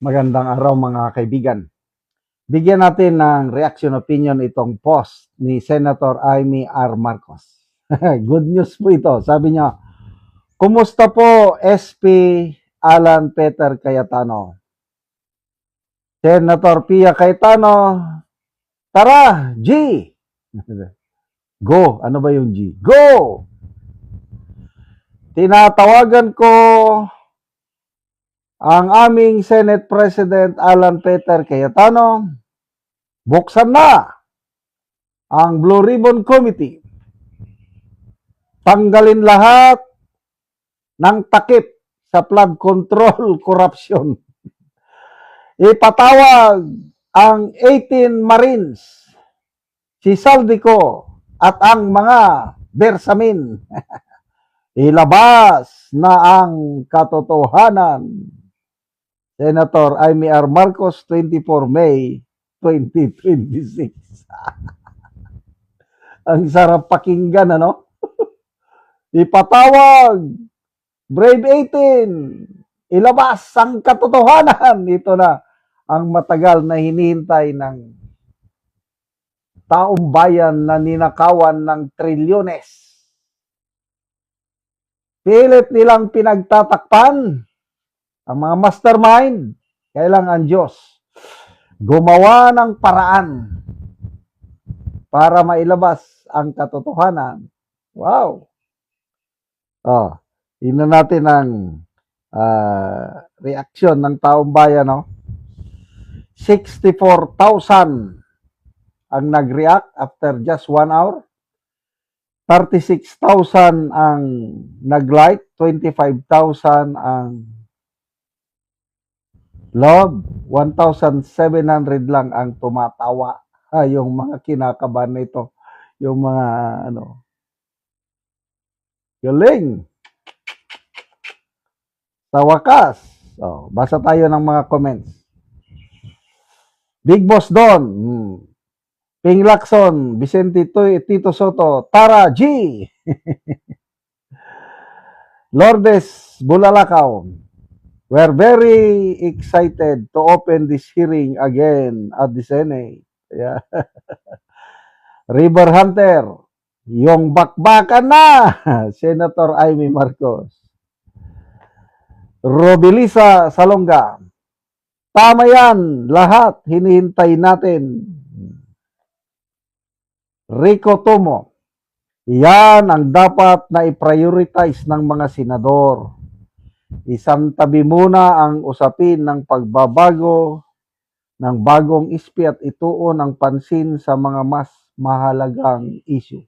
Magandang araw mga kaibigan. Bigyan natin ng reaction opinion itong post ni Senator Amy R. Marcos. Good news po ito. Sabi niya, kumusta po SP Alan Peter Cayetano? Senator Pia Cayetano, tara, G! Go! Ano ba yung G? Go! Tinatawagan ko ang aming Senate President Alan Peter Cayetano. Buksan na ang Blue Ribbon Committee. Tanggalin lahat ng takip sa flood control corruption. Ipatawag ang 18 Marines, si Saldico at ang mga Bersamin. Ilabas na ang katotohanan. Senator Amy R. Marcos, 24 May 2026. Ang sarap pakinggan, ano? Ipatawag, Brave 18, ilabas ang katotohanan. Ito na ang matagal na hinihintay ng taong bayan na ninakawan ng trilyones. Pilit nilang pinagtatakpan ang mga mastermind. Kailangan Diyos gumawa ng paraan para mailabas ang katotohanan. Wow! Oh, tingnan natin ang reaksyon ng taong bayan, no? 64,000 ang nag-react after just 1 hour. 36,000 ang nag-like, 25,000 ang love, 1,700 lang ang tumatawa. Yung mga kinakabahan nito, yung mga galing. Sa wakas, basa tayo ng mga comments. Big Boss Don, Ping Lacson, Vicente Tito Soto, Tara G. Lourdes Bulalakaw, we're very excited to open this hearing again at the Senate. Yeah. River Hunter, yung bakbakan na, Senator Amy Marcos. Robilisa Salonga, tama yan, lahat hinihintay natin. Rico Tomo, yan ang dapat na i-prioritize ng mga senador. Isang tabi muna ang usapin ng pagbabago ng bagong ispi at ituon ang pansin sa mga mas mahalagang issue.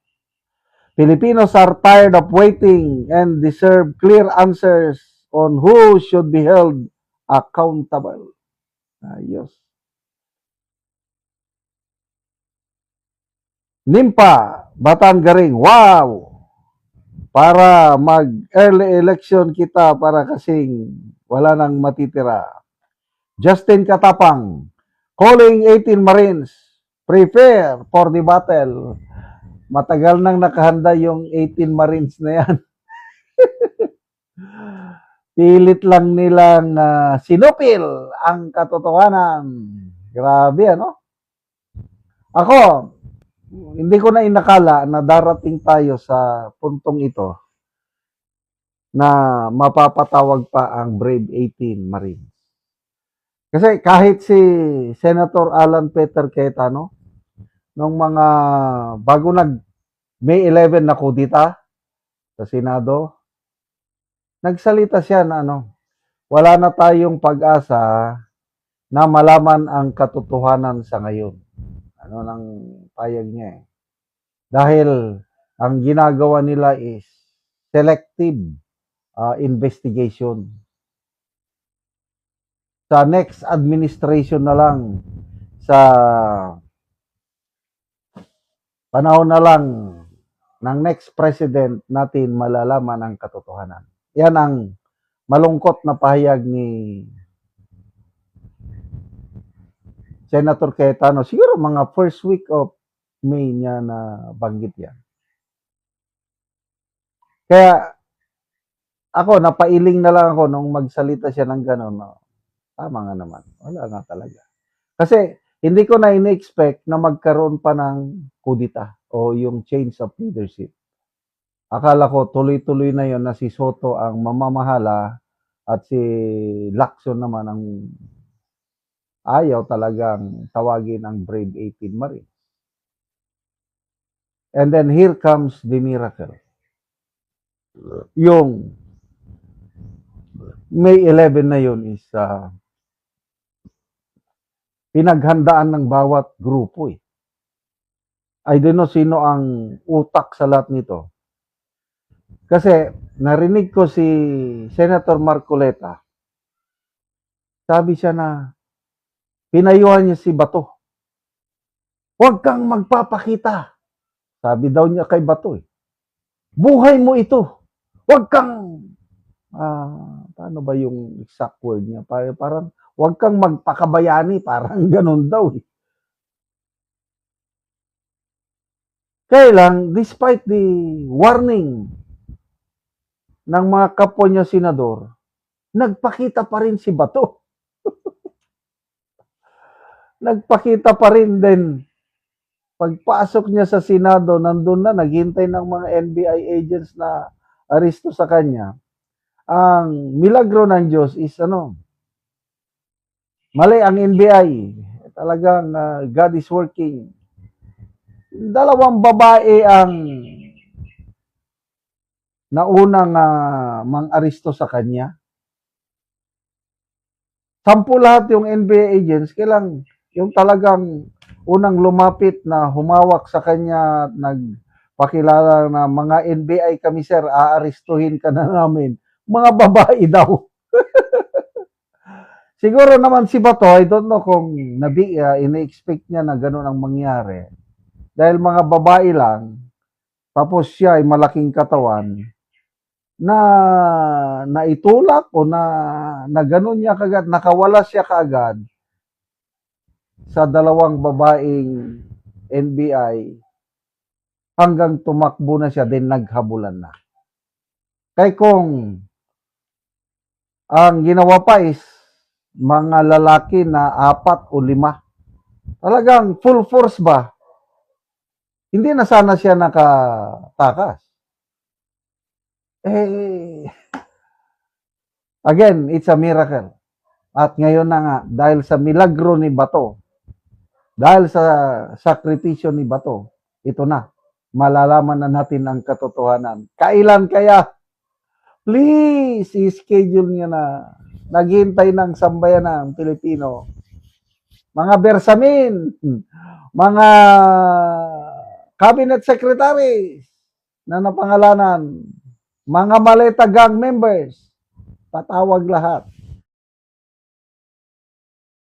Filipinos are tired of waiting and deserve clear answers on who should be held accountable. Ayos. Nimpa, Batanggaring, wow! Para mag-early election kita para kasing wala nang matitira. Justin Katapang, calling 18 Marines, prepare for the battle. Matagal nang nakahanda yung 18 Marines na yan. Pilit lang nilang sinupil ang katotohanan. Grabe, ano? Ako, hindi ko na inakala na darating tayo sa puntong ito na mapapatawag pa ang Brave 18 Marines. Kasi kahit si Senator Alan Peter Cayetano, nung mga bago May 11 na kudita sa Senado, nagsalita siya na wala na tayong pag-asa na malaman ang katotohanan sa ngayon. Nang payag niya eh. Dahil ang ginagawa nila is selective investigation. Sa next administration na lang, sa panahon na lang ng next president natin malalaman ang katotohanan. Yan ang malungkot na pahayag ni Senator Cayetano. Siguro mga first week of May niya na banggit yan. Kaya ako, napailing na lang ako nung magsalita siya ng gano'n. Tama nga naman. Wala nga talaga. Kasi hindi ko na in-expect na magkaroon pa ng kudita o yung change of leadership. Akala ko tuloy-tuloy na yon na si Soto ang mamamahala at si Lacson naman ang ayaw talagang tawagin ang Brave 18 Marines. And then here comes the miracle. Yung May 11 na yun is pinaghandaan ng bawat grupo eh. I don't know sino ang utak sa lahat nito. Kasi narinig ko si Senator Marcoleta. Sabi siya na pinayuhan niya si Bato. Huwag kang magpapakita. Sabi daw niya kay Bato eh. Buhay mo ito. Huwag kang paano ba yung exact word niya? Parang huwag kang magpakabayani. Parang ganun daw eh. Kaya lang, despite the warning ng mga kapwa niya senador, nagpakita pa rin si Bato. Nagpakita pa rin din. Pagpasok niya sa Senado, nandun na, naghintay ng mga NBI agents na aresto sa kanya. Ang milagro ng Diyos is mali ang NBI. Talagang God is working. Dalawang babae ang naunang mang-aresto sa kanya. 10 lahat yung NBI agents, kailang yung talagang unang lumapit na humawak sa kanya at nagpakilala na mga NBI kami sir, aarestuhin ka na namin. Mga babae daw. Siguro naman si Bato, I don't know kung ina-expect niya na gano'n ang mangyari. Dahil mga babae lang, tapos siya ay malaking katawan, na naitulak o na gano'n niya kagad, nakawala siya kagad sa dalawang babaeng NBI hanggang tumakbo na siya, din naghabulan na. Kaya kung ang ginawa pa is mga lalaki na 4 o 5, talagang full force ba? Hindi na sana siya nakatakas. Again, it's a miracle. At ngayon na nga, dahil sa milagro ni Bato, dahil sa sakripisyo ni Bato, ito na, malalaman na natin ang katotohanan. Kailan kaya? Please, i-schedule niya na. Naghihintay ng sambayan ng Pilipino. Mga bersamin, mga cabinet secretaries na napangalanan, mga maleta gang members, patawag lahat.